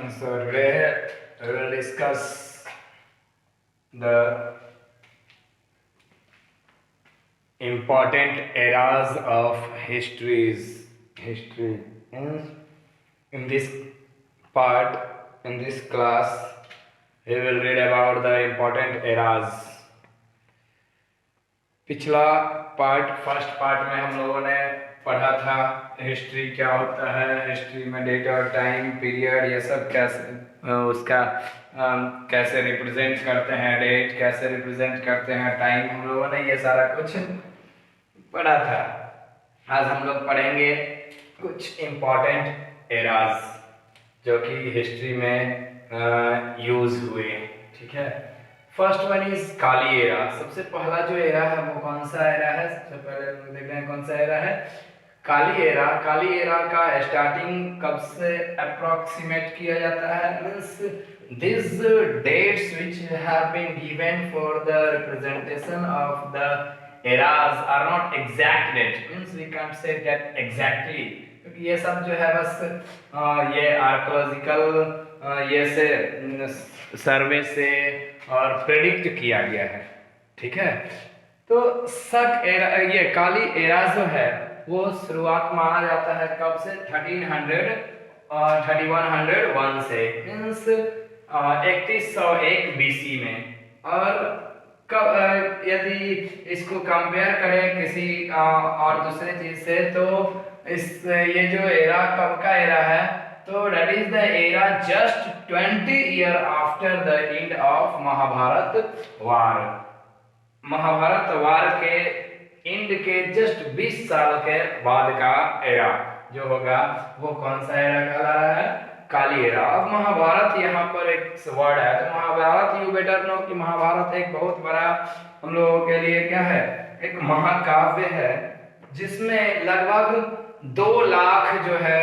So today we will discuss the important eras of history. In this part, in this class, we will read about the important eras. पिछला first part में हम लोगों ने पढ़ा था history क्या होता है, हिस्ट्री में डेट और टाइम पीरियड ये सब कैसे उसका कैसे रिप्रेजेंट करते हैं, डेट कैसे रिप्रेजेंट करते हैं, टाइम, हम लोगों ने ये सारा कुछ पढ़ा था। आज हम लोग पढ़ेंगे कुछ इम्पोर्टेंट एराज जो कि हिस्ट्री में यूज हुए। ठीक है, first one is Kali era. सबसे पहला जो एरा है वो कौन सा एरा है? सबसे पहले देख रहे हैं कौन सा एरा है, काली एरा। काली एरा का स्टार्टिंग कब से अप्रोक्सीमेट किया जाता है? Means this dates which have been given for the representation of the eras are not exact date, means we can't say that exactly, क्योंकि ये सब जो है बस ये आर्कोलॉजिकल ये से सर्वे से और प्रेडिक्ट किया गया है। ठीक है, तो शक एरा, ये काली एरा जो है वो शुरुआत माना जाता है कब से? 1300 और 3101 से, मीन्स 3101 बीसी में। और यदि इसको कंपेयर करें किसी और दूसरे चीज से तो इस ये जो एरा कब का एरा है, तो that is the era just 20 year after the end of Mahabharata war. Mahabharata war के एंड के जस्ट 20 साल के बाद का एरा जो होगा वो कौन सा एरा कहला रहा है? काली एरा। अब महाभारत यहाँ पर एक वर्ड है, तो महाभारत यू बेटर नो कि महाभारत एक बहुत बड़ा हम लोगों के लिए क्या है, एक महाकाव्य है जिसमें लगभग 2 लाख जो है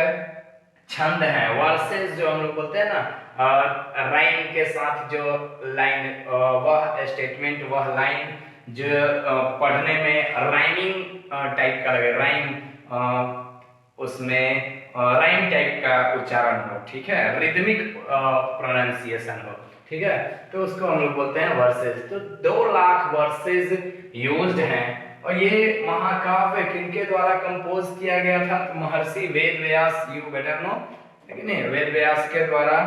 छंद हैं, वर्सेस जो हम लोग बोलते हैं ना, राइम के साथ जो लाइन, वह स्टेटमेंट, वह लाइन जो पढ़ने में राइमिंग टाइप का लगे, राइम उसमें राइम टाइप का उच्चारण हो। ठीक है, रिदमिक प्रोनाउंसिएशन हो। ठीक है, तो उसको हम लोग बोलते हैं वर्सेस। तो 2 लाख वर्सेस यूज्ड हैं। और ये महाकाव्य किनके द्वारा कंपोज किया गया था? तो महर्षि Ved Vyas, you better no, लेकिन वेद व्यास के द्वारा।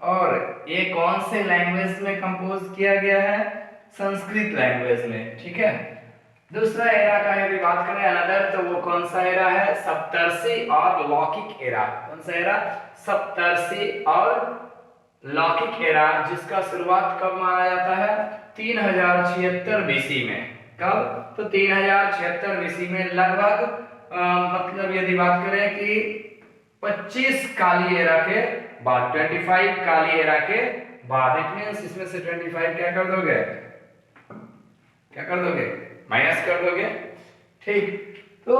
और ये कौन से लैंग्वेज में कंपोज किया गया है? संस्कृत लैंग्वेज में। ठीक है, दूसरा एरा का यदि बात करें अनदर, तो वो कौन सा एरा है? सप्तर्षि और लौकिक एरा। कौन सा एरा? सप्तर्षि और लौकिक एरा, जिसका शुरुआत कब माना जाता है? 3076 बीसी में। कब? तो 3076 बीसी में लगभग मतलब यदि बात करें कि 25 काली एरा के बाद, 25 काली एरा के बाद, इट मींस इसमें से 25 क्या कर दोगे? क्या कर दोगे? माइनस कर दोगे। ठीक, तो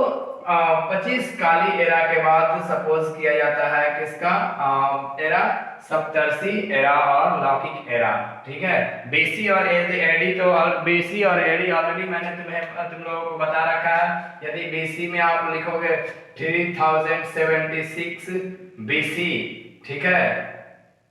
25 काली एरा के बाद सपोज किया जाता है किसका एरा? सप्तर्षि एरा और लौकिक एरा। ठीक है, बीसी और एडी, तो बीसी और एडी ऑलरेडी मैंने तुम लोगों को बता रखा है। यदि बीसी में आप लिखोगे 3076 बीसी, ठीक है,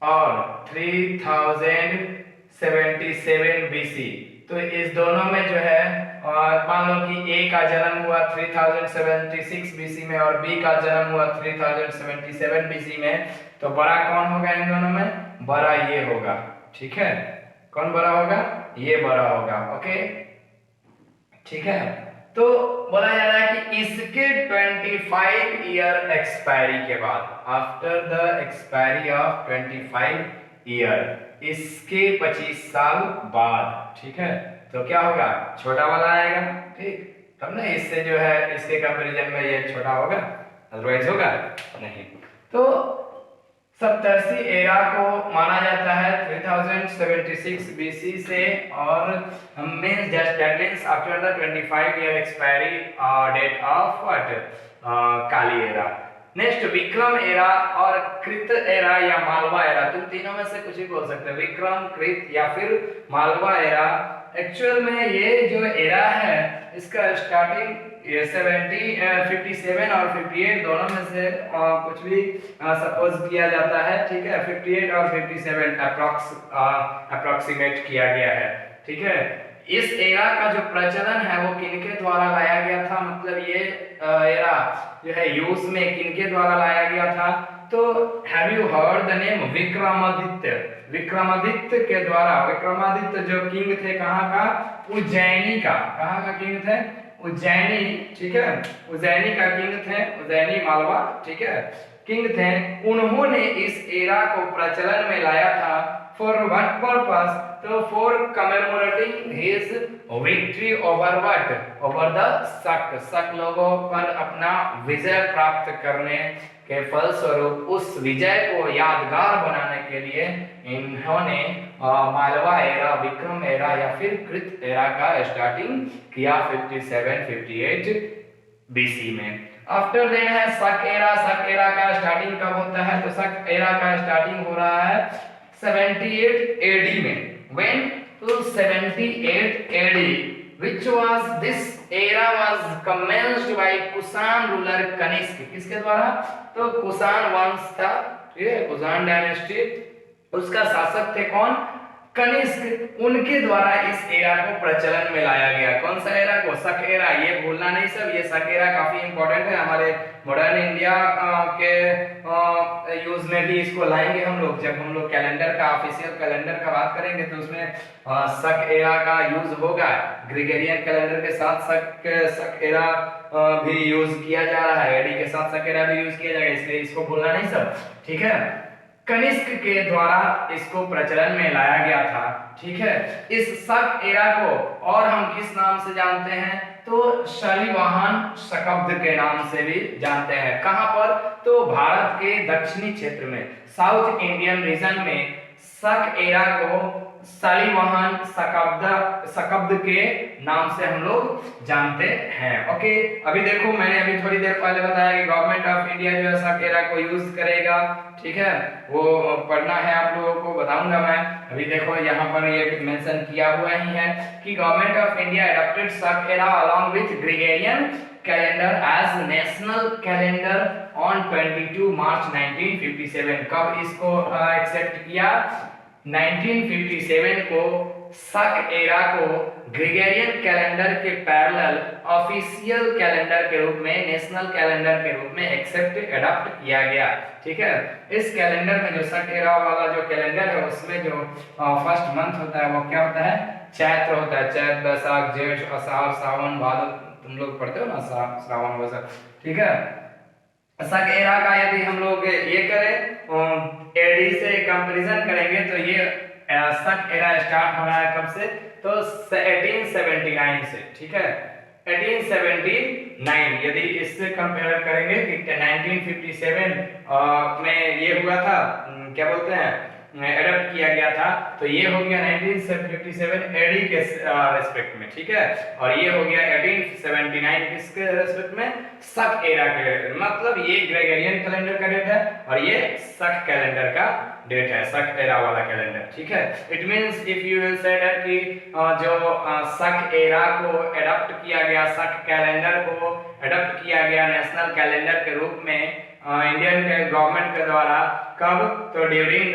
और 3077 बीसी, तो इस दोनों में जो है, और मान लो कि ए का जन्म हुआ 3076 बीसी में और बी का जन्म हुआ 3077 बीसी में, तो बड़ा कौन होगा इन दोनों में? बड़ा ये होगा। ठीक है, कौन बड़ा होगा? ये बड़ा होगा। ओके, ठीक है, तो बोला जा रहा है कि इसके 25 ईयर एक्सपायरी के बाद, after the expiry of 25 year, इसके 25 साल बाद, ठीक है, तो क्या होगा? छोटा वाला आएगा। ठीक, तब ना इससे जो है इसके कंपैरिजन में ये छोटा होगा, अदरवाइज होगा नहीं। तो सप्तर्षि एरा को माना जाता है 3076 बीसी से, और means just that means after the 25 year expiry date of what? Kali era. Next Vikram era और कृत एरा या मालवा एरा, तुम तीनों में से कुछ भी बोल सकते हो, विक्रम, कृत या फिर मालवा एरा एक्चुअल में ये जो एरा है इसका स्टार्टिंग ये 57 और 58 दोनों में से कुछ भी सपोज किया जाता है, ठीक है। 58 और 57 अप्रोक्सीमेट किया गया है, ठीक है। इस एरा का जो प्रचलन है वो किनके द्वारा लाया गया था, मतलब ये एरा जो है यूज में किनके द्वारा लाया गया था, तो have you heard the name Vikramaditya? Vikramaditya के द्वारा, विक्रमादित्य जो किंग थे कहाँ का, उज्जैनी का। कहाँ का किंग थे? उज्जैनी, ठीक है। उज्जैनी का किंग थे, उज्जैनी मालवा, ठीक है, किंग थे। उन्होंने इस एरा को प्रचलन में लाया था। For what purpose? तो for commemorating his victory over what? Over the Shaka. Shaka लोगों पर अपना विजय प्राप्त करने के फलस्वरूप उस विजय को यादगार बनाने के लिए इन्होंने मालवा एरा, विक्रम एरा या फिर कृत एरा का स्टार्टिंग किया 57-58 बीसी में। आफ्टर देन है शक एरा। शक एरा का स्टार्टिंग कब होता है? तो शक एरा का स्टार्टिंग हो रहा है 78 AD में। When? तो 78 AD, which was this era was commenced by Kushan ruler Kanishka. किसके द्वारा? तो कुषाण वंश था, ठीक है, कुषाण डायनेस्टी, उसका शासक थे कौन? कनिष्क। उनके द्वारा इस एरा को प्रचलन में लाया गया। कौन सा एरा को? शक एरा। ये भूलना नहीं सब, ये शक एरा काफी इंपॉर्टेंट है हमारे मॉडर्न इंडिया के यूज में भी इसको लाएंगे हम लोग। जब हम लोग कैलेंडर का, ऑफिशियल कैलेंडर का बात करेंगे तो उसमें शक एरा का यूज होगा। ग्रेगोरियन कैलेंडर के साथ शक एरा भी यूज किया जा रहा है, एडी के साथ शक एरा भी यूज किया जाएगा, इसलिए इसको भूलना नहीं सब, ठीक है। कनिष्क के द्वारा इसको प्रचलन में लाया गया था, ठीक है। इस शक एरा को और हम किस नाम से जानते हैं? तो शालिवाहन शकाब्द के नाम से भी जानते हैं। कहां पर? तो भारत के दक्षिणी क्षेत्र में, साउथ इंडियन रीजन में शक एरा को शालिवाहन शकाब्द के नाम से हम लोग जानते हैं। ओके, अभी देखो मैंने अभी थोड़ी देर पहले बताया कि गवर्नमेंट ऑफ इंडिया जो है शक एरा को यूज करेगा, ठीक है, वो पढ़ना है आप लोगों को, बताऊंगा मैं। अभी देखो यहाँ पर ये मेंशन किया हुआ ही है कि government of India adopted Shaka era along with Gregorian calendar as national calendar on 22 March 1957। कब इसको एक्सेप्ट किया? 1957 को शक एरा को ग्रेगोरियन कैलेंडर के पैरेलल ऑफिशियल कैलेंडर के रूप में, नेशनल कैलेंडर के रूप में एक्सेप्ट एडॉप्ट किया गया, ठीक है। इस कैलेंडर में जो शक एरा वाला जो कैलेंडर है उसमें जो फर्स्ट मंथ होता है वो क्या होता है? चैत्र होता है। चैत, बैसाख, जेठ, आषाढ़, सावन, भादो, तुम लोग पढ़ते हो ना श्रावण वैसा, ठीक है। शक एरा का यदि हम लोग ये करें एडी से कंपैरिजन करेंगे तो ये शक एरा स्टार्ट हो रहा है कब से? तो 1879 से, ठीक है, 1879। यदि इससे कंपेयर करेंगे कि 1957 में ये हुआ था, क्या बोलते हैं, एडॉप्ट किया गया था, तो ये हो गया 1957 एडी के रेस्पेक्ट में, ठीक है। और ये हो गया 1879 किसके रेस्पेक्ट में? शक एरा के, मतलब ये ग्रेगोरियन कैलेंडर का डेट है और ये शक कैलेंडर का डेट है, शक एरा वाला कैलेंडर, ठीक है। It means if you will say that कि जो शक एरा को एडॉप्ट किया गया, शक कैलेंडर को एडॉप्ट किया गया नेशनल कैलेंडर के रूप में इंडियन के गवर्नमेंट के द्वारा, कब? तो ड्यूरिंग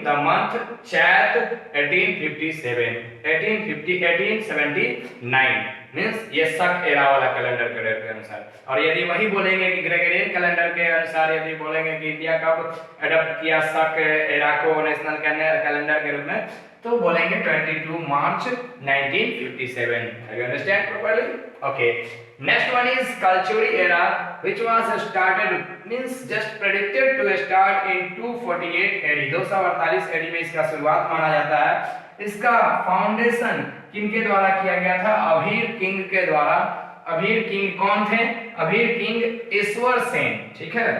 द मंथ चैत 1879 मींस ये शक एरा वाला कैलेंडर के डेट के अनुसार। और यदि वही बोलेंगे कि ग्रेगोरियन कैलेंडर के अनुसार यदि बोलेंगे कि इंडिया कब एडॉप्ट किया शक एरा को नेशनल कैलेंडर के रूप में, तो बोलेंगे 22 March 1957। You understand properly? Okay. Next one is Kalchuri era, which was started, means just predicted to start in 248 AD। 248 AD में इसका शुरुआत माना जाता है। इसका फाउंडेशन किनके द्वारा किया गया था? अभीर किंग के द्वारा। अभीर किंग कौन थे? अभीर किंग ईश्वर सेन, ठीक है,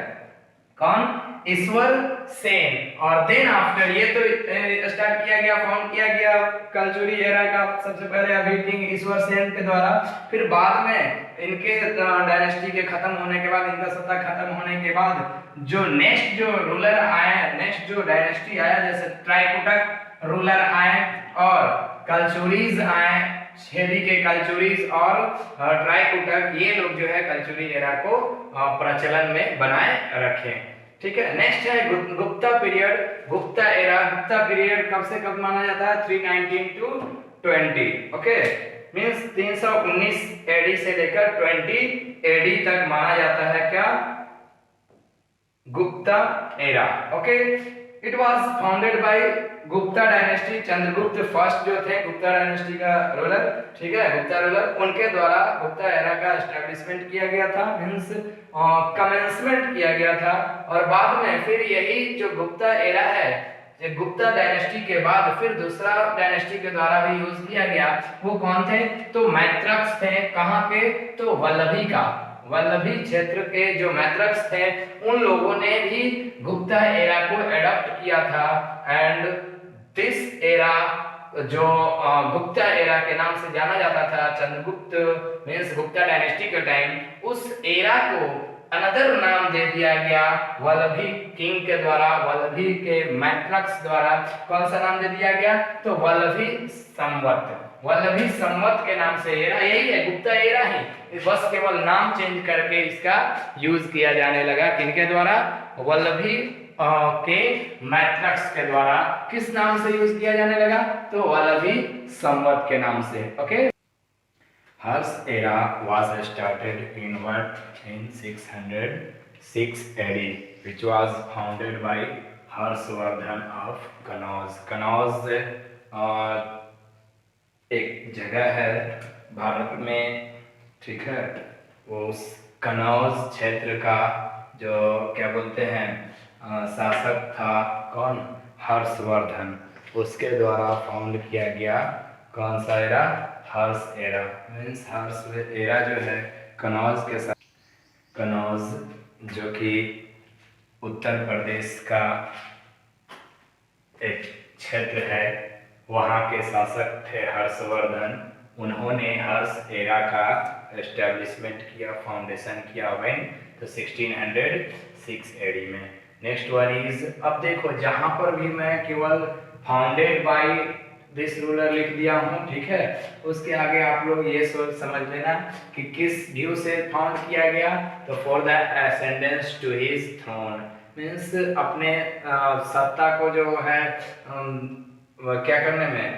कौन? ईश्वर सेन। और देन आफ्टर ये तो स्टार्ट किया गया, फाउंड किया गया कलचुरी एरा का सबसे पहले अभीर किंग ईश्वर सेन के द्वारा। फिर बाद में इनके डायनेस्टी के खत्म होने के बाद, इनका सत्ता खत्म होने के बाद जो नेक्स्ट जो रूलर आए, नेक्स्ट जो डायनेस्टी आया, जैसे ट्राइकुटक रूलर आए और कलचुरीज आए, छेदी के कलचुरीज और ट्राइकुटक, ये लोग जो है कलचुरी एरा को प्रचलन में बनाए रखे। ठीक है, नेक्स्ट है Gupta period, Gupta era. Gupta period कब से कब माना जाता है? 319 टू 20। ओके, मींस 319 एडी से लेकर 20 एडी तक माना जाता है क्या? Gupta era. Okay, it was founded by Gupta dynasty, Chandragupta first जो थे गुप्ता डायनेस्टी का रूलर, ठीक है, गुप्ता रूलर, उनके द्वारा गुप्ता एरा का एस्टैब्लिशमेंट किया गया था, मींस कमेंसमेंट किया गया था। और बाद में फिर यही जो गुप्ता एरा है, ये गुप्ता डायनेस्टी के बाद फिर दूसरा डायनेस्टी के द्वारा भी यूज किया गया। वो कौन थे? तो मैत्रक्स थे। कहाँ के? तो वल्लभी का, वल्लभी क्षेत्र के जो मैत्रक्स थे उन लोगों ने भी गुप्ता एरा को एडॉप्ट किया था। एंड दिस एरा जो गुप्ता एरा के नाम से जाना जाता था, चंद्रगुप्त मींस गुप्ता डायनेस्टी के टाइम, उस एरा को अनदर नाम दे दिया गया वल्लभी किंग के द्वारा, वल्लभी के मैत्रक्स द्वारा। कौन सा नाम दे दिया गया? तो वल्लभी संवत, वल्लभी संवत के नाम से एरा यही है, गुप्ता एरा ही, बस केवल नाम चेंज करके इसका यूज किया जाने लगा। किनके द्वारा? वल्लभी के मैत्रक्स के द्वारा। किस नाम से यूज किया जाने लगा? तो वल्लभी संवत के नाम से। Okay, Harsh era was started in 606 AD, which was founded by Harshvardhan of Kannauj. Kannauj एक जगह है भारत में, ठीक है, वो उस कनौज क्षेत्र का जो क्या बोलते हैं शासक था, कौन? हर्षवर्धन, उसके द्वारा फाउंड किया गया कौन सा एरा? हर्ष एरा। मीन्स हर्ष एरा जो है कनौज के साथ, कनौज जो कि उत्तर प्रदेश का एक क्षेत्र है, वहाँ के शासक थे हर्षवर्धन। उन्होंने हर्ष एरा का एस्टेब्लिशमेंट किया, फाउंडेशन किया व्हेन? तो 1606 एडी में। नेक्स्ट वन इज, अब देखो जहाँ पर भी मैं केवल फाउंडेड बाय दिस रूलर लिख दिया हूँ, ठीक है, उसके आगे आप लोग ये सोच समझ लेना कि किस व्यू से फाउंड किया गया। तो for the ascendance to his throne, means अपने सत्ता को जो है क्या करने में,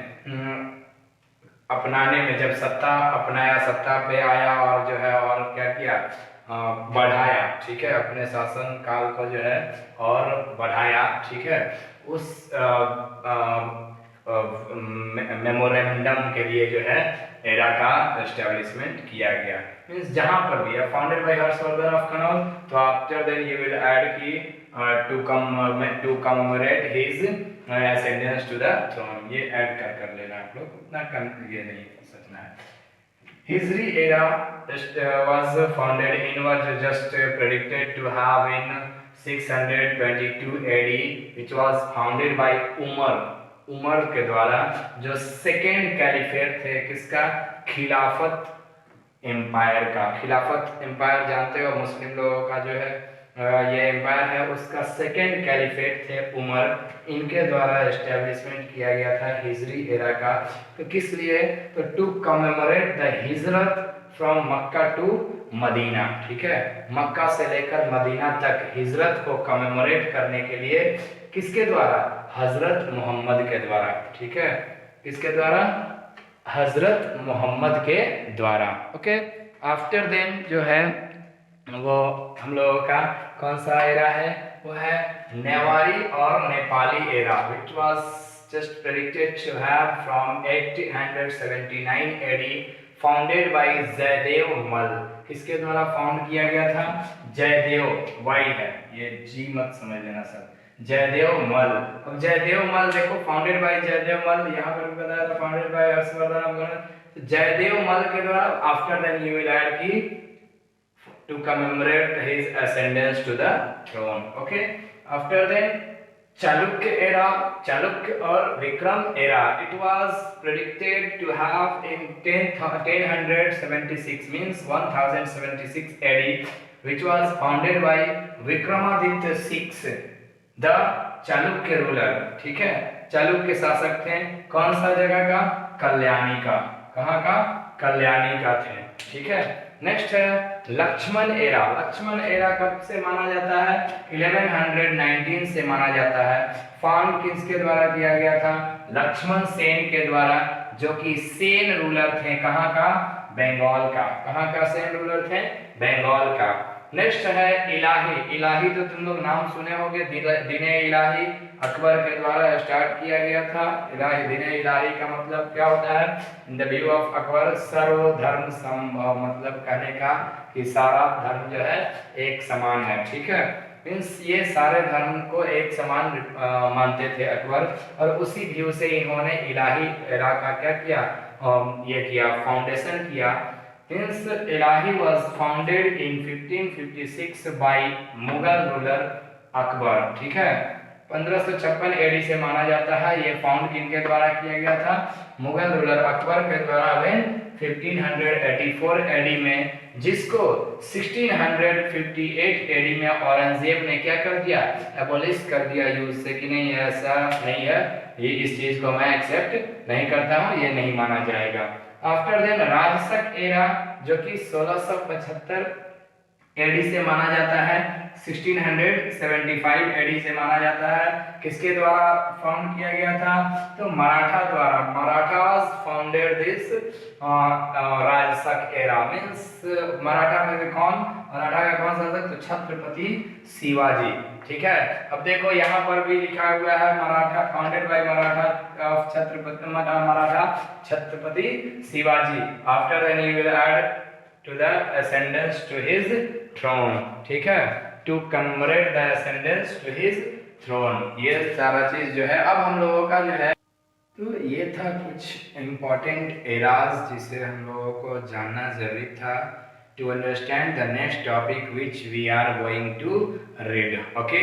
अपनाने में, जब सत्ता अपनाया, सत्ता पे आया और जो है और क्या किया, बढ़ाया, ठीक है, अपने शासन काल को जो है और बढ़ाया, ठीक है, उस मेमोरेंडम के लिए जो है एरा का एस्टेब्लिशमेंट किया गया। मींस जहां पर भी है founded by Harshavardhana of Kannauj, तो after then you will add की to commemorate his ascendance to the throne, ये ऐड कर लेना आप लोग, उतना ये नहीं सोचना है। Hijri era was founded in, was just predicted to have in 622 AD, which was founded by Umar, Umar के द्वारा, जो सेकेंड कैलिफेट थे किसका? खिलाफत एम्पायर का। खिलाफत एम्पायर जानते हो, मुस्लिम लोगों का जो है ये एम्पायर है, उसका सेकेंड कैलिफेट थे उमर, इनके द्वारा एस्टेब्लिशमेंट किया गया था हिजरी एरा का। तो किस लिए? तो टू कमेमोरेट द हिजरत फ्रॉम मक्का टू मदीना, ठीक है, मक्का से लेकर मदीना तक हिजरत को कमेमोरेट करने के लिए, किसके द्वारा? हजरत मोहम्मद के द्वारा, ठीक है, किसके द्वारा? हजरत मोहम्मद के द्वारा। ओके, आफ्टर देन जो है वो हम लोगों का कौन सा एरा है? वो है नेवारी और Nepali era, which was just predicted to have from 879 AD, founded by Jaydev मल। किसके द्वारा फाउंड किया गया था? जयदेव, वाई है ये, जी मत समझ लेना सर, जयदेव मल। अब जयदेव मल देखो, फाउंडेड बाय जयदेव मल, यहाँ पर भी बताया था फाउंडेड बाय हर्षवर्धन। तो जयदेव मल के द्वारा, after then you will add की to commemorate his ascendance to the throne. Okay, after then Chalukya era, Chalukya or Vikram era, it was predicted to have in 1076, means 1076 AD, which was founded by Vikramaditya VI, the Chalukya ruler, ठीक है, चालुक्य शासक थे। कौन सा जगह का? कल्याणी का, कहाँ का, कल्याणी का थे। ठीक है, नेक्स्ट है लक्ष्मण एरा। लक्ष्मण एरा कब से माना जाता है? 1119 से माना जाता है। फाउंड किसके द्वारा किया गया था? लक्ष्मण सेन के द्वारा, जो कि सेन रूलर थे, कहाँ का, बंगाल का। कहाँ का सेन रूलर थे? बंगाल का। नेक्स्ट है इलाही। इलाही तो तुम लोग नाम सुने होंगे, दिने इलाही अकबर के द्वारा स्टार्ट किया गया था। इलाही, दिने इलाही का मतलब क्या होता है? In the view of Akbar सर्वधर्म समभाव, मतलब कहने का कि सारा धर्म जो है एक समान है। ठीक है, मीन्स ये सारे धर्म को एक समान मानते थे अकबर, और उसी व्यू से इन्होंने इलाही एरा का क्या किया, ये किया, फाउंडेशन किया। Means Ilahi was founded in 1556 by Mughal ruler Akbar. ठीक है, 1556 एडी से माना जाता है। ये फाउंड किनके द्वारा किया गया था? मुगल रूलर अकबर के द्वारा। व्हेन 1584 एडी में, जिसको 1658 एडी में औरंगजेब ने क्या कर दिया? एबोलिश कर दिया, यूज से, कि नहीं ऐसा नहीं है, ये इस चीज को मैं एक्सेप्ट नहीं करता हूँ, ये नहीं माना जाएगा। आफ्टर देन राजशक एरा, जो कि 1675 एडी से माना जाता है, 1675 एडी से माना जाता है। किसके द्वारा फाउंड किया गया था? तो मराठा द्वारा। Marathas founded this Rajshaka era. Means Maratha में भी कौन? मराठा का कौन शासक? तो छत्रपति शिवाजी। ठीक है, अब देखो यहाँ पर भी लिखा हुआ है Maratha, founded by Maratha of Chhatrapati, Maratha Chhatrapati Shivaji. After then you will add to the ascendance to his throne। ठीक है, to commemorate the ascendance to his throne। ये सारा चीज जो है, अब हम लोगों का जो है, तो ये था कुछ इम्पोर्टेंट एराज जिसे हम लोगों को जानना जरूरी था to understand the next topic which we are going to read। Okay,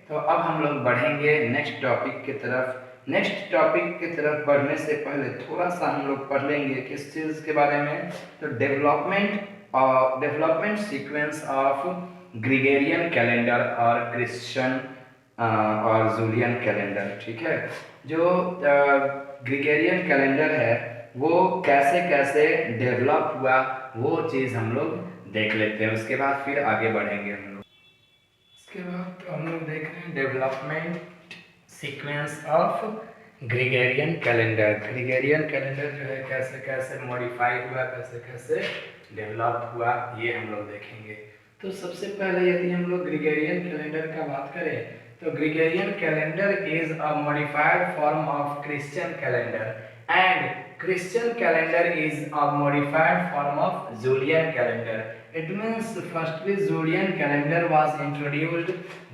तो अब हम लोग बढ़ेंगे नेक्स्ट टॉपिक की तरफ। नेक्स्ट टॉपिक की तरफ बढ़ने से पहले थोड़ा सा हम लोग पढ़ लेंगे किस चीज़ के बारे में? तो development sequence of Gregorian calendar और क्रिश्चियन और जूलियन कैलेंडर। ठीक है, जो ग्रिगोरियन कैलेंडर है वो कैसे कैसे डेवलप हुआ, वो चीज़ हम लोग देख लेते हैं, उसके बाद फिर आगे बढ़ेंगे हम लोग। उसके बाद तो हम लोग देख रहे हैं development sequence of Gregorian calendar. Gregorian calendar जो है कैसे कैसे मॉडिफाई हुआ, कैसे कैसे डेवलप हुआ, ये हम लोग देखेंगे। तो सबसे पहले यदि हम लोग ग्रिगोरियन कैलेंडर का बात करें, तो Gregorian calendar is a modified form of Christian calendar, and Christian calendar is a modified form of Julian calendar। It means firstly Julian calendar was introduced,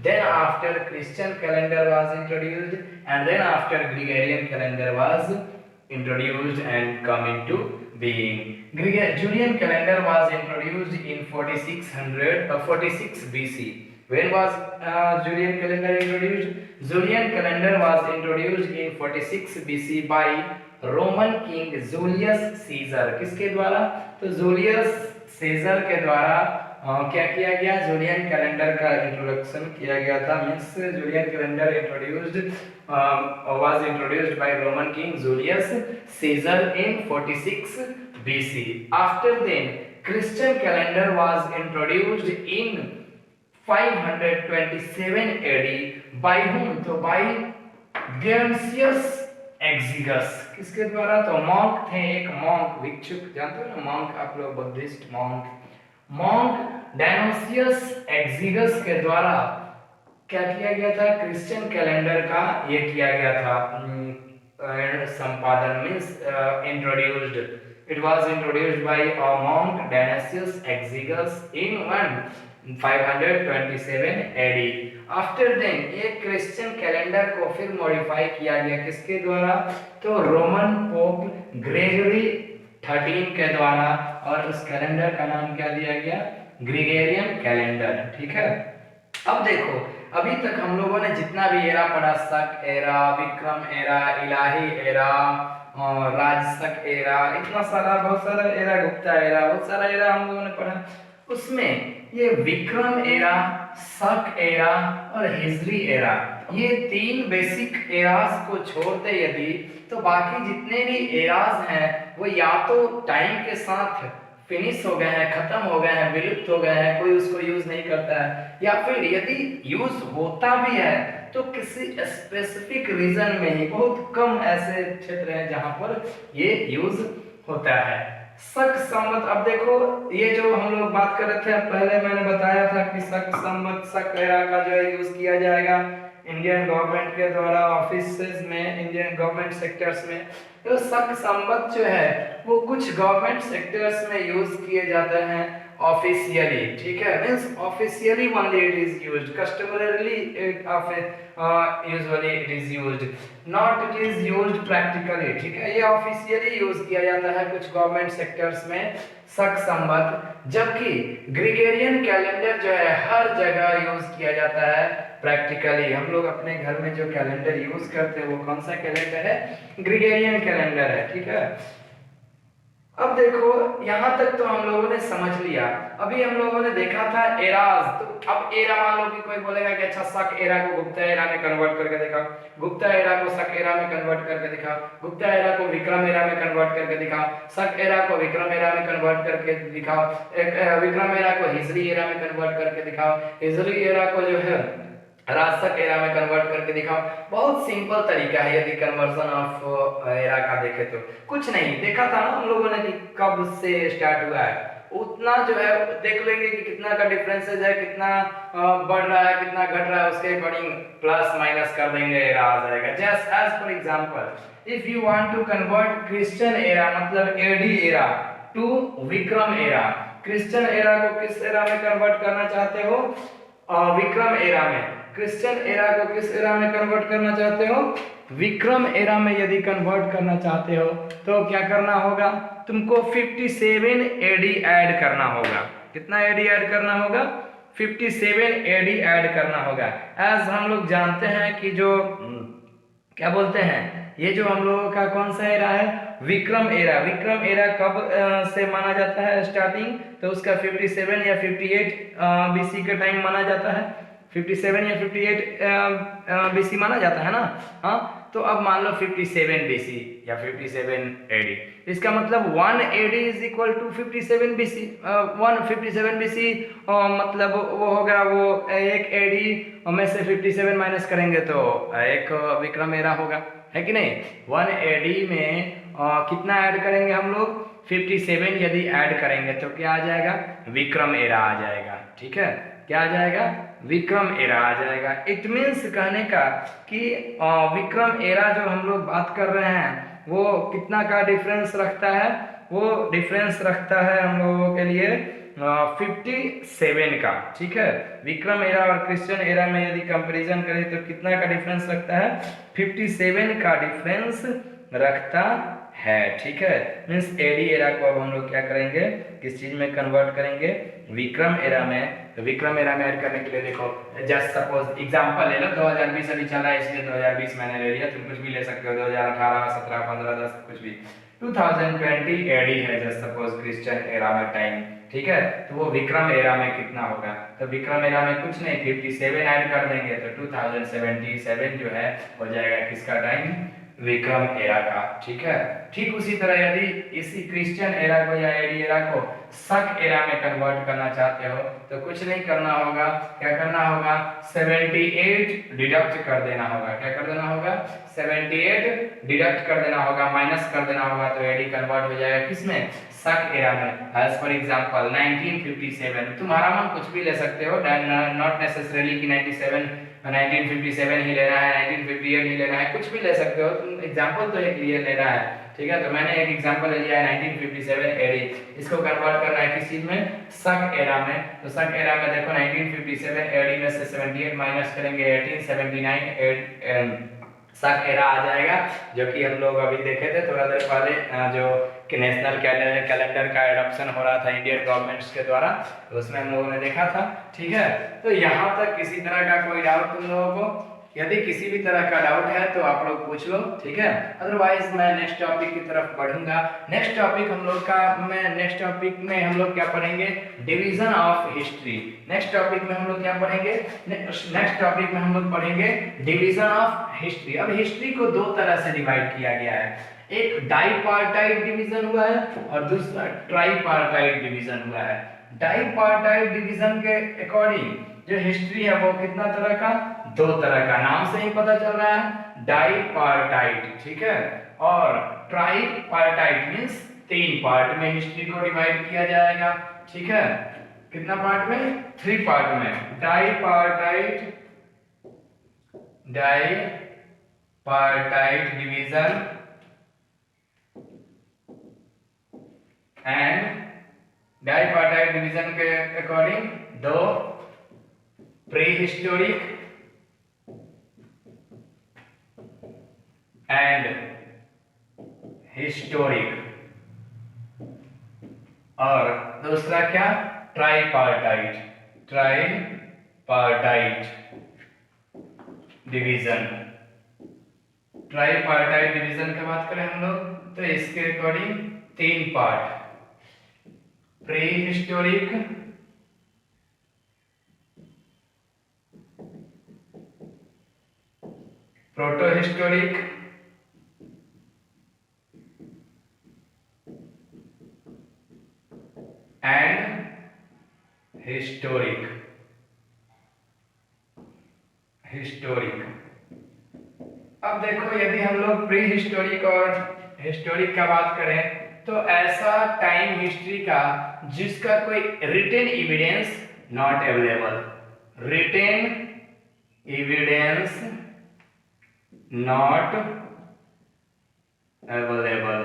then after Christian calendar was introduced, and then after Gregorian calendar was introduced and come into being। Julian calendar was introduced in 46 BC। When was Julian calendar introduced? Julian calendar was introduced in 46 BC by Roman king Julius scissor. किसके द्वारा? तो Julius Caesar के द्वारा क्या किया गया? Julian calendar का introduction किया गया था। Means Julian calendar was introduced by Roman king Julius Caesar in 46 BC। After then Christian calendar was introduced in 527 AD by whom? तो बाय डियोनिसियस एक्जिगस। किसके द्वारा? तो मॉन्क थे, एक मॉन्क, भिक्षुक, जानते हो ना मॉन्क आप लोग, बुद्धिस्ट मॉन्क डायोनिसियस एक्जिगस के द्वारा क्या किया गया था? क्रिश्चियन कैलेंडर का ये किया गया था संपादन, means introduced. It was introduced by a monk Dionysius Exiguus in 527 AD। After then ये क्रिश्चियन कैलेंडर को फिर मॉडिफाई किया गया, किसके द्वारा? तो रोमन पोप ग्रेगरी 13 के द्वारा, और उस कैलेंडर का नाम क्या दिया गया? Gregorian calendar. ठीक है, अब देखो अभी तक हम लोगों ने जितना भी एरा पढ़ा, शक एरा, विक्रम एरा, इलाही एरा, राजशक एरा, इतना सारा, बहुत सारा एरा, गुप्ता एरा, बहुत सारा एरा हम लोगों ने पढ़ा। उसमें ये विक्रम एरा, शक एरा और हिजरी एरा, ये 3 बेसिक एरास को छोड़ दे यदि, तो बाकी जितने भी एरास हैं वो या तो टाइम के साथ फिनिश हो गए हैं, खत्म हो गए हैं, विलुप्त हो गए हैं, कोई उसको यूज नहीं करता है, या फिर यदि यूज होता भी है तो किसी स्पेसिफिक रीजन में ही, बहुत कम ऐसे क्षेत्र हैं जहां पर ये यूज होता है। शक संवत, अब देखो ये जो हम लोग बात कर रहे थे पहले, मैंने बताया था कि शक संवत, शक एरा का जो है यूज किया जाएगा इंडियन गवर्नमेंट के द्वारा ऑफिसेज में, इंडियन गवर्नमेंट सेक्टर्स में। तो शक संवत जो है वो कुछ गवर्नमेंट सेक्टर्स में यूज किए जाते हैं ऑफिशियली, ठीक है, means officially only it is used, customarily usually it is used, not it is used practically, ठीक है, ये ऑफिशियली यूज किया जाता है कुछ गवर्नमेंट सेक्टर्स में शक संवत, जबकि ग्रेगोरियन कैलेंडर जो है हर जगह यूज किया जाता है प्रैक्टिकली। हम लोग अपने घर में जो कैलेंडर यूज करते हैं वो कौन सा कैलेंडर है? ग्रेगोरियन कैलेंडर है, ठीक है। अब देखो यहां तक तो हम लोगों ने समझ लिया। अभी हम लोगों ने देखा था एराज, तो अब एरा मान लो कि कोई बोलेगा कि अच्छा शक एरा को गुप्ता एरा में कन्वर्ट करके दिखा, गुप्ता एरा को शक एरा में कन्वर्ट करके दिखा, गुप्ता एरा को विक्रम एरा में कन्वर्ट करके दिखा, शक एरा को विक्रम एरा में कन्वर्ट करके दिखाओ, विक्रम एरा को हिजरी एरा में कन्वर्ट करके दिखाओ, हिजरी एरा को जो है राजशक एरा में कन्वर्ट करके दिखाओ। बहुत सिंपल तरीका है यदि कन्वर्जन ऑफ एरा का देखे तो। कुछ नहीं देखा था ना हम लोगों ने कि कब से स्टार्ट हुआ है, उतना जो है देख लेंगे कि कितना का डिफरेंसेस है, कितना बढ़ रहा है, कितना घट रहा है, उसके अकॉर्डिंग प्लस माइनस कर देंगे, एरा आ जाएगा। Just as for example if you want to convert Christian era मतलब AD era to Vikram era, Christian era को किस एरा में कन्वर्ट करना चाहते हो? विक्रम एरा में। क्रिश्चियन एरा को किस एरा में कन्वर्ट करना चाहते हो? विक्रम एरा में यदि कन्वर्ट करना चाहते हो तो क्या करना होगा? तुमको 57 एडी ऐड करना होगा। कितना एडी ऐड करना होगा? 57 एडी ऐड करना होगा। एज हम लोग जानते हैं कि जो क्या बोलते हैं, ये जो हम लोगों का कौन सा एरा है? विक्रम एरा। विक्रम एरा कब से माना जाता है स्टार्टिंग? तो उसका 57 या 58 बीसी के टाइम माना जाता है। 57 या 58 बीसी माना जाता है ना। हाँ, तो अब मान लो 57 बीसी या 57 एडी, इसका मतलब 1 AD is equal to 57 BC. 157 BC मतलब वो होगा, वो एक एडी में से 57 माइनस करेंगे तो एक विक्रम एरा होगा, है कि नहीं? 1 एडी में कितना ऐड करेंगे हम लोग? 57 यदि ऐड करेंगे तो क्या आ जाएगा? विक्रम एरा आ जाएगा, ठीक है। क्या आ जाएगा? विक्रम एरा आ जाएगा। इट मीन्स कहने का कि विक्रम एरा जो हम लोग बात कर रहे हैं वो कितना का डिफरेंस रखता है? वो डिफरेंस रखता है हम लोगों के लिए 57 का, ठीक है। विक्रम एरा और क्रिश्चियन एरा में यदि कंपैरिजन करें तो कितना का डिफरेंस रखता है? 57 का डिफरेंस रखता है, ठीक है। मीन्स एडी एरा को अब हम लोग क्या करेंगे? किस चीज में कन्वर्ट करेंगे? विक्रम एरा में। तो विक्रम एरा में ऐड करने के लिए देखो, जस्ट सपोज एग्जांपल ले लो, 2020 अभी चल रहा है इसलिए 2020 मैंने ले लिया, तुम कुछ भी ले सकते हो, 2018, 17, 15, 10 कुछ भी। 2020 एडी है जस्ट सपोज क्रिश्चियन एरा में टाइम, ठीक है। तो वो विक्रम एरा में कितना होगा? तो विक्रम एरा में कुछ नहीं, 57 ऐड कर देंगे तो 2077 जो है हो जाएगा किसका टाइम? विक्रम एरा का, ठीक है। ठीक उसी तरह यदि इसी क्रिश्चियन एरा को या एडी एरा को शक एरा में कन्वर्ट करना चाहते हो तो कुछ नहीं करना होगा, क्या करना होगा? 78 डिडक्ट कर देना होगा। क्या कर देना होगा? 78 डिडक्ट कर देना होगा, माइनस कर देना होगा, तो एडी कन्वर्ट हो जाएगा किसमें? शक एरा में। एज फॉर एग्जांपल 1957, तुम्हारा मन कुछ भी ले सकते हो, नॉट नेसेसरीली कि 1957 ही लेना है, 1958 ही लेना है, कुछ भी ले सकते हो, तुम एग्जांपल तो एक लिए लेना है, ठीक है। तो मैंने एक एग्जांपल ले लिया है 1957 एडी, इसको कन्वर्ट करना है किस चीज में? शक एरा में। तो शक एरा में देखो 1957 एडी में से 78 माइनस करेंगे 1879 शक एरा आ जाएगा, जो कि हम लोग अभी देखे थे थोड़ा देर पहले, जो कि नेशनल कैलेंडर का एडॉप्शन हो रहा था इंडियन गवर्नमेंट्स के द्वारा, तो उसमें हम लोगों ने देखा था, ठीक है। तो यहाँ तक किसी तरह का कोई डाउट तुम लोगों को? यदि किसी भी तरह का डाउट है तो आप लोग पूछ लो, ठीक है। अदरवाइज मैं नेक्स्ट टॉपिक की तरफ बढ़ूंगा। नेक्स्ट टॉपिक में हम लोग क्या पढ़ेंगे, division of history. Next topic में हम लोग क्या पढ़ेंगे, नेक्स्ट टॉपिक में हम लोग पढ़ेंगे डिवीजन ऑफ हिस्ट्री। अब हिस्ट्री को दो तरह से डिवाइड किया गया है, एक डाइपार्टाइट डिवीजन हुआ है और दूसरा ट्राइपार्टाइट डिवीजन हुआ है। डाइपार्टाइट डिवीजन के अकॉर्डिंग जो हिस्ट्री है वो कितना तरह का, दो तरह का, नाम से ही पता चल रहा है डाइपार्टाइट, ठीक है। और ट्राइपार्टाइट मींस तीन पार्ट में हिस्ट्री को डिवाइड किया जाएगा, ठीक है। कितना पार्ट में, 3 पार्ट में, डाइपार्टाइट डिवीजन एंड डाइपार्टाइट डिवीजन के अकॉर्डिंग दो प्री हिस्टोरिक एंड हिस्टोरिक, और दूसरा क्या, ट्राइपार्टाइट डिवीजन। ट्राइपार्टाइट डिवीजन की बात करें हम लोग तो इसके according 3 part, pre historic, proto historic and historic. अब देखो, यदि हम लोग प्री हिस्टोरिक और हिस्टोरिक का बात करें तो ऐसा टाइम हिस्ट्री का जिसका कोई written evidence not available, written evidence not available,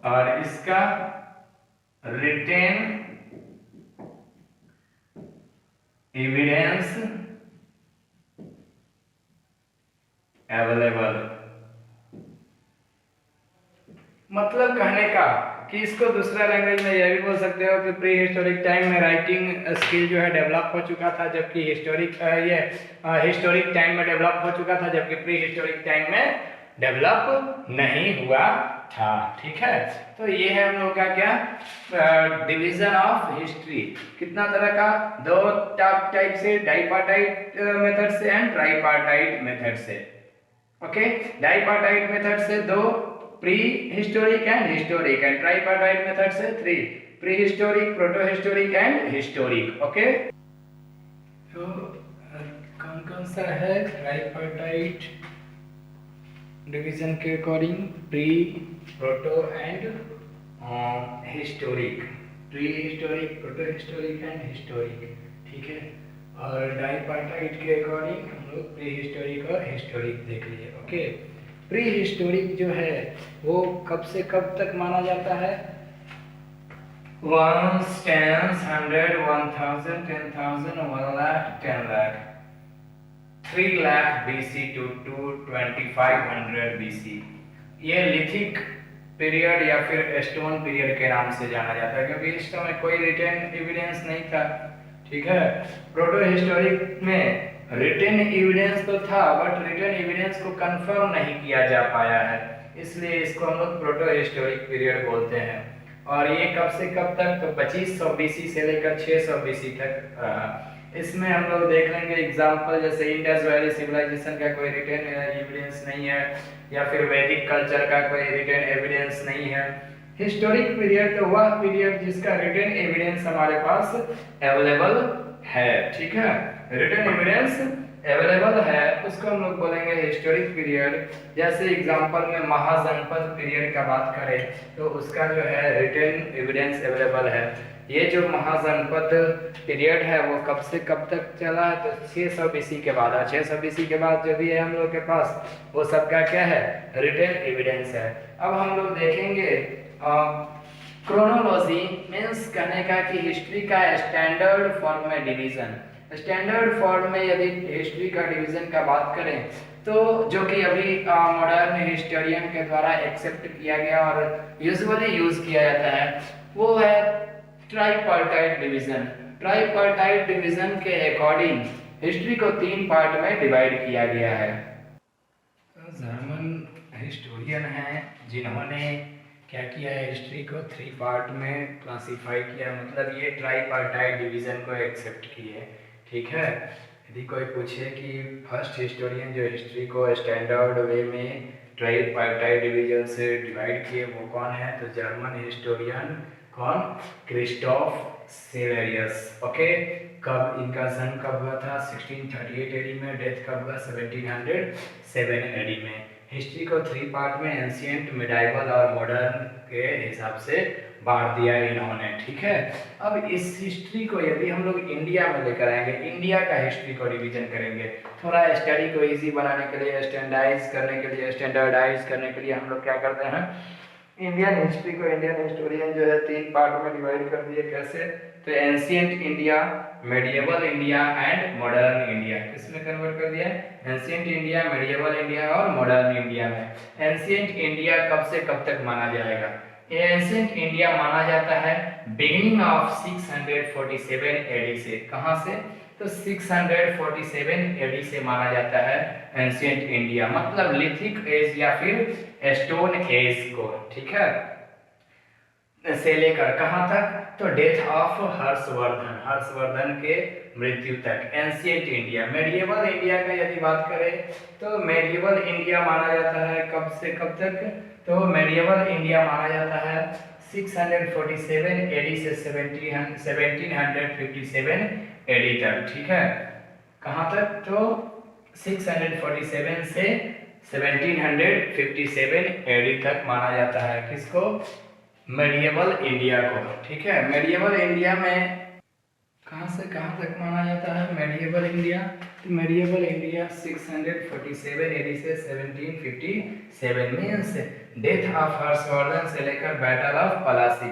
और इसका रिटेन एविडेंस अवेलेबल। मतलब कहने का कि इसको दूसरा लैंग्वेज में यह भी बोल सकते हो कि प्री हिस्टोरिक टाइम में राइटिंग स्किल जो है डेवलप हो चुका था, जबकि हिस्टोरिक टाइम में डेवलप हो चुका था, जबकि प्री हिस्टोरिक टाइम में डेवलप नहीं हुआ था, ठीक है। तो ये है हम लोग का क्या, डिवीजन ऑफ हिस्ट्री। कितना तरह का, दो टाइप से, डाइपार्टाइट मेथड से एंड ट्राइपार्टाइट मेथड से, ओके। डाइपार्टाइट मेथड से 2 pre historic and historic, and tripartite method से 3 pre historic, proto historic and historic, okay. तो कौन कौन सा है ट्राइपार्टाइट डिवीजन के according, pre, proto and historic, pre historic, proto historic and historic, ठीक है। और डाइपार्टाइट के अकॉर्डिंग हम लोग प्री हिस्टोरिक और हिस्टोरिक देख लिए, ओके। प्री हिस्टोरिक जो है वो कब से कब तक माना जाता है, 1, 10, 100, 1000, 10,000, 1 lakh, 10 lakh, 3 lakh BC to 2500 BC। ये लिथिक पीरियड या फिर स्टोन पीरियड के नाम से जाना जाता है, क्योंकि इस समय कोई रिटन एविडेंस नहीं था, ठीक है। प्रोटो हिस्टोरिक में रिटन एविडेंस तो था, बट रिटन एविडेंस को कंफर्म नहीं किया जा पाया है, इसलिए इसको हम लोग प्रोटो हिस्टोरिक पीरियड बोलते हैं। और ये कब से कब तक, तो 2500 BC से लेकर 600 BC तक रहा। इसमें हम लोग देख लेंगे एग्जाम्पल, जैसे इंडस वैली सिविलाइजेशन का कोई रिटन एविडेंस नहीं है, या फिर वैदिक कल्चर का कोई रिटन एविडेंस नहीं है। हिस्टोरिक पीरियड तो वह पीरियड जिसका रिटन एविडेंस हमारे पास अवेलेबल है, ठीक है। रिटन एविडेंस अवेलेबल है उसको हम लोग बोलेंगे हिस्टोरिक पीरियड। जैसे एग्जांपल में महाजनपद पीरियड का बात करें तो उसका जो है रिटन एविडेंस अवेलेबल है। ये जो महाजनपद पीरियड है वो कब से कब तक चला है, तो 600 BC के बाद। 600 BC के बाद जो भी है हम लोग के पास वो सबका क्या है, रिटन एविडेंस है। अब हम लोग देखेंगे क्रोनोलॉजी मीन्स कहने का कि हिस्ट्री का स्टैंडर्ड फॉर्म में डिवीजन। स्टैंडर्ड फॉर्म में यदि हिस्ट्री का डिवीजन का बात करें तो जो कि अभी मॉडर्न हिस्टोरियन के द्वारा एक्सेप्ट किया गया और यूजुअली यूज किया जाता है वो है ट्राइपार्टाइट डिवीजन। ट्राइपार्टाइट डिवीजन के अकॉर्डिंग हिस्ट्री को 3 पार्ट में डिवाइड किया गया है। तो जर्मन हिस्टोरियन हैं जिन्होंने क्या किया है, हिस्ट्री को 3 पार्ट में क्लासीफाई किया, मतलब ये ट्राईपार्टाइट डिवीजन को एक्सेप्ट किए। ठीक है, यदि कोई पूछे कि फर्स्ट हिस्टोरियन जो हिस्ट्री को स्टैंडर्ड वे में ट्राईपार्टाइट डिवीजन से डिवाइड किए वो कौन है, तो जर्मन हिस्टोरियन कौन, क्रिस्टोफ सेलेरियस। ओके, कब इनका जन्म कब हुआ था, 1638 एडी में, डेथ कब हुआ 1707 एडी में। हिस्ट्री को 3 पार्ट में एंशिएंट, मिडाइवल और मॉडर्न के हिसाब से बांट दिया इन्होंने। ठीक है, अब इस हिस्ट्री को यदि हम लोग इंडिया में लेकर आएंगे, इंडिया का हिस्ट्री को रिवीजन करेंगे, थोड़ा स्टडी को इजी बनाने के लिए, स्टैंडर्डाइज करने के लिए हम लोग क्या करते हैं, इंडियन हिस्ट्री को, इंडियन हिस्टोरियन जो है 3 पार्ट में डिवाइड कर दिए। कैसे, तो ancient India, medieval India and modern India. किसमें कन्वर्ट कर दिया है, एंशिएंट इंडिया, मेडिएवल इंडिया और मॉडर्न इंडिया में। एंशिएंट इंडिया कब से कब तक माना जाएगा, एंशिएंट इंडिया माना जाता है बिगिनिंग ऑफ 647 एडी से। कहां से, तो 647 एडी से माना जाता है एंशिएंट इंडिया, मतलब लिथिक एज या फिर स्टोन एज को। ठीक है, से लेकर कहां तक, तो डेथ ऑफ हर्षवर्धन के मृत्यु तक एंशिएंट इंडिया। मेडिएवल इंडिया का यदि बात करें तो मेडिएवल इंडिया माना जाता है कब से कब तक, तो मेडिएवल इंडिया माना जाता है 647 एडी से 1757 एडी तक। ठीक है, कहां तक, तो 647 से 1757 एडी तक माना जाता है किसको, मेडिएवल इंडिया को। ठीक है, मेडिएवल इंडिया में कहां से कहां तक माना जाता है मेडिएवल इंडिया, तो मेडिएवल इंडिया 647 एडी से 1757 मींस डेथ ऑफ हर्षवर्धन से लेकर बैटल ऑफ पलासी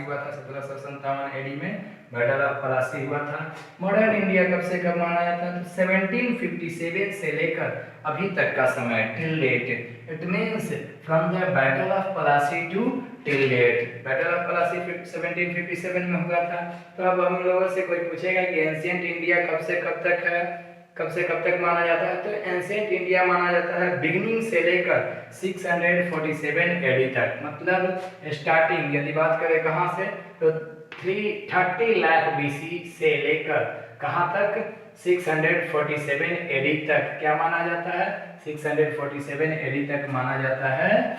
हुआ था 1757 एडी में, बैटल ऑफ पलासी हुआ था। मॉडर्न इंडिया कब से कब माना जाता है, तो 1757 से लेकर अभी तक का समय, till date. It means from the battle of Plassey to till date. Battle of Plassey 1757 में हुआ था। तो अब हम लोगों से कोई पूछेगा कि एंशिएंट इंडिया कब से कब तक है, कब से कब तक माना जाता है, तो एंशिएंट इंडिया माना जाता है बिगिनिंग से लेकर 647 एडी तक, मतलब स्टार्टिंग यदि बात करें कहां से, तो 330 लाख बीसी से लेकर कहां तक, 647 एडी तक क्या माना जाता है, 647 एडी तक माना जाता है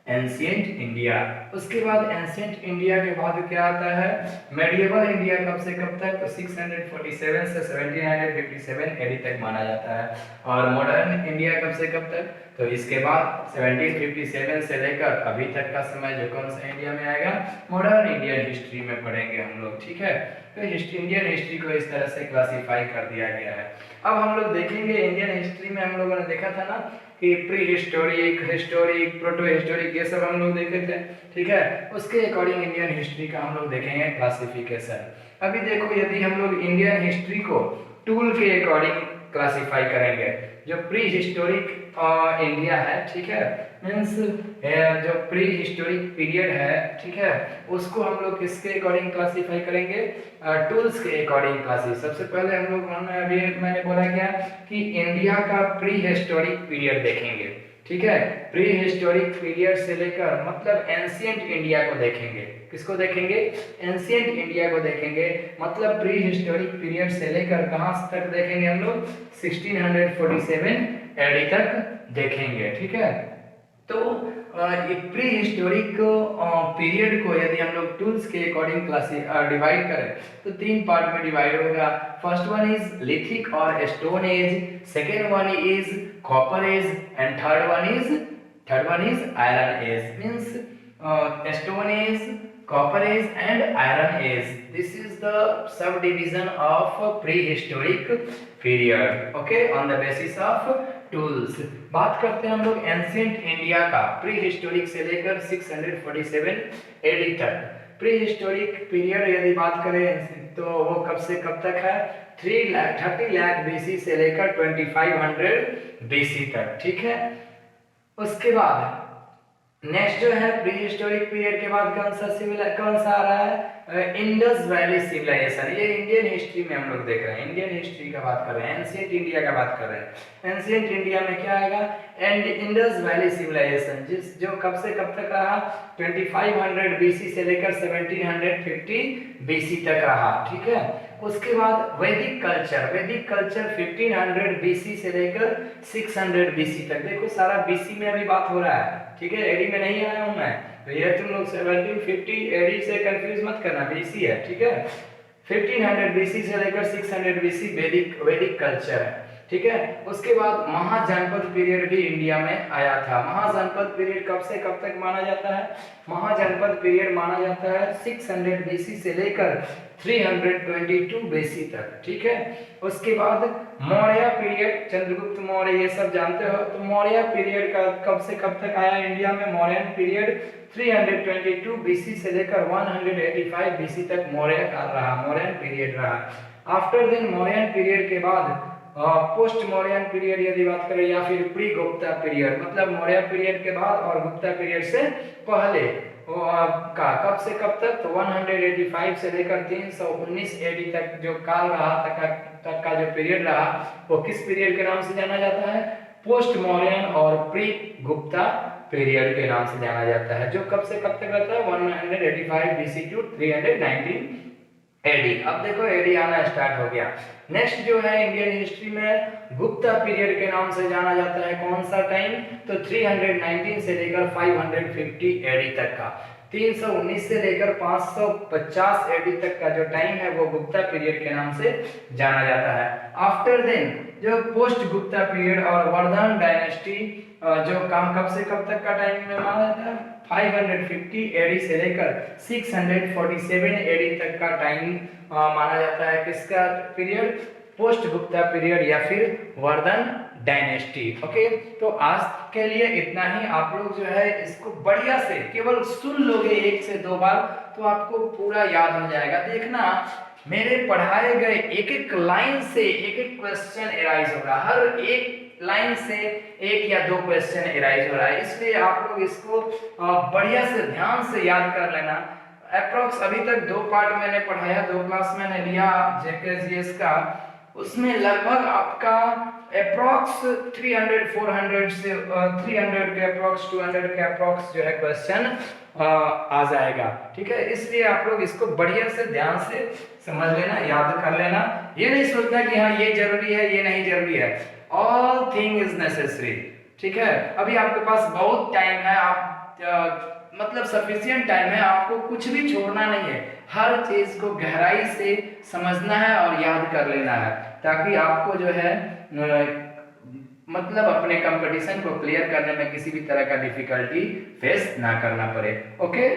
एंशिएंट इंडिया। उसके बाद एंशिएंट इंडिया के बाद क्या आता है, मेडिएवल इंडिया कब से कब तक, तो 647 से 1757 एडी तक माना जाता है। और मॉडर्न इंडिया कब से कब तक, तो इसके बाद 1757 से लेकर अभी तक का समय जो कौन सा इंडिया में आएगा, मॉडर्न इंडियन हिस्ट्री में पढ़ेंगे हम लोग। ठीक है, तो इंडियन हिस्ट्री को इस तरह से क्लासिफाई कर दिया गया है। अब हम लोग देखेंगे इंडियन हिस्ट्री में, हम लोगों ने देखा था ना कि pre historic, historic, proto historic, ये सब हम लोग देखे थे। ठीक है, उसके अकॉर्डिंग इंडियन हिस्ट्री का हम लोग देखेंगे क्लासिफिकेशन। अभी देखो, यदि हम लोग इंडियन हिस्ट्री को टूल के अकॉर्डिंग क्लासिफाई करेंगे, जो प्री हिस्टोरिक इंडिया है, ठीक है, मीन्स जो प्री हिस्टोरिक पीरियड है, ठीक है, उसको हम लोग किसके अकॉर्डिंग क्लासिफाई करेंगे, टूल्स के अकॉर्डिंग क्लासिफाई। सबसे पहले हम लोग अभी मैंने बोला क्या कि इंडिया का प्री हिस्टोरिक पीरियड देखेंगे। ठीक है, प्री हिस्टोरिक पीरियड से लेकर मतलब एंशिएंट इंडिया को देखेंगे। किसको देखेंगे, एंशिएंट इंडिया को देखेंगे, मतलब प्री हिस्टोरिक पीरियड से लेकर कहां तक देखेंगे हम लोग, 1647 एडी तक देखेंगे। ठीक है, तो प्री हिस्टोरिक पीरियड को यदि हम लोग टूल्स के अकॉर्डिंग डिवाइड करें तो 3 पार्ट में डिवाइड होगा। फर्स्ट वन इज लिथिक और stone age, second one is copper age and third one is iron age. Means stone age, copper age and iron age. This is the subdivision of prehistoric period. Okay, on the basis of tools. बात करते हैं हम लोग ancient India का, pre historic से लेकर 647 AD तक। Pre historic period यदि बात करें तो वो कब से कब तक है, 30 लाख बीसी से लेकर 2500 बीसी तक। ठीक है, उसके बाद नेक्स्ट जो है प्री हिस्टोरिक पीरियड के बाद कौन सा आ रहा है, इंडस वैली सिविलाइजेशन। ये इंडियन हिस्ट्री में हम लोग देख रहे हैं, इंडियन हिस्ट्री का बात कर रहे हैं, एंशिएंट इंडिया का बात कर रहे हैं। एंशिएंट इंडिया में क्या आएगा, एंड इंडस वैली सिविलाइजेशन, जिस जो कब से कब तक रहा, 2500 बीसी से लेकर 1750 बीसी तक रहा, ठीक है। उसके बाद वैदिक कल्चर, वैदिक कल्चर 1500 बीसी से लेकर 600 बीसी तक। देखो सारा बीसी में अभी बात हो रहा है, ठीक है, एडी में नहीं आया हूं मैं, तो ये तुम लोग 1750 एडी से कंफ्यूज मत करना, बीसी है, ठीक है। 1500 बीसी से लेकर 600 बीसी वैदिक वैदिक कल्चर है, ठीक है। उसके बाद महाजनपद पीरियड भी इंडिया में आया था। महाजनपद पीरियड कब से कब तक माना जाता है, महाजनपद पीरियड माना जाता है 600 बीसी से लेकर 322 बीसी तक, ठीक है। उसके बाद मौर्य पीरियड, चंद्रगुप्त मौर्य ये सब जानते हो, तो मौर्य पीरियड का कब से कब तक आया इंडिया में, मौर्यन पीरियड 322 बीसी से लेकर 185 बीसी तक मौर्य काल रहा, मौर्यन पीरियड रहा। आफ्टर देन मौर्यन पीरियड के बाद पोस्ट मौर्यन पीरियड यदि बात करें, या फिर प्री गुप्ता पीरियड, मतलब मौर्य पीरियड के बाद और गुप्ता पीरियड से पहले का कब से कब तक, तो 185 से लेकर 319 एडी तक जो काल रहा तक का जो पीरियड रहा, वो किस पीरियड के नाम से जाना जाता है, पोस्ट मौर्यन और प्री गुप्ता पीरियड के नाम से जाना जाता है, जो कब से कब तक रहता है, 185 बीसी टू 319 एडी। अब देखो एडी आना स्टार्ट हो गया। नेक्स्ट जो है इंडियन हिस्ट्री में गुप्ता पीरियड के नाम से जाना जाता है, कौन सा टाइम, तो 319 से लेकर 550 एडी तक का, 319 से लेकर 550 एडी तक का जो टाइम है वो गुप्ता पीरियड के नाम से जाना जाता है। आफ्टर देन जो पोस्ट गुप्ता पीरियड और वर्धन डायनेस्टी जो काम कब से कब तक का टाइम में माना जाता है, 550 एडी से लेकर 647 एडी तक का टाइम माना जाता है, किसका पीरियड, पोस्ट गुप्ता पीरियड या फिर वर्धन डायनेस्टी। ओके, तो आज के लिए इतना ही। आप लोग जो है इसको बढ़िया से केवल सुन लोगे 1 से 2 बार तो आपको पूरा याद हो जाएगा। देखना मेरे पढ़ाए गए एक एक लाइन से एक एक क्वेश्चन एराइज होगा, हर एक लाइन से 1 या 2 क्वेश्चन एराइज हो रहा है, इसलिए आप लोग इसको बढ़िया से ध्यान से याद कर लेना। अप्रॉक्स अभी तक 2 पार्ट मैंने पढ़ाया, 2 क्लास मैंने लिया जेके जीएस का, उसमें लगभग आपका अप्रॉक्स 300 400 से 300 के अप्रॉक्स 200 के अप्रॉक्स जो है क्वेश्चन आ जाएगा, ठीक है। इसलिए आप लोग इसको बढ़िया से ध्यान से समझ लेना, याद कर लेना। ये नहीं सोचना कि हाँ ये जरूरी है ये नहीं जरूरी है, ऑल थिंग इज नेसेसरी, ठीक है। अभी आपके पास बहुत टाइम है, आप मतलब सफिशिएंट टाइम है, आपको कुछ भी छोड़ना नहीं है, हर चीज को गहराई से समझना है और याद कर लेना है, ताकि आपको जो है मतलब अपने कंपटीशन को क्लियर करने में किसी भी तरह का डिफिकल्टी फेस ना करना पड़े। ओके।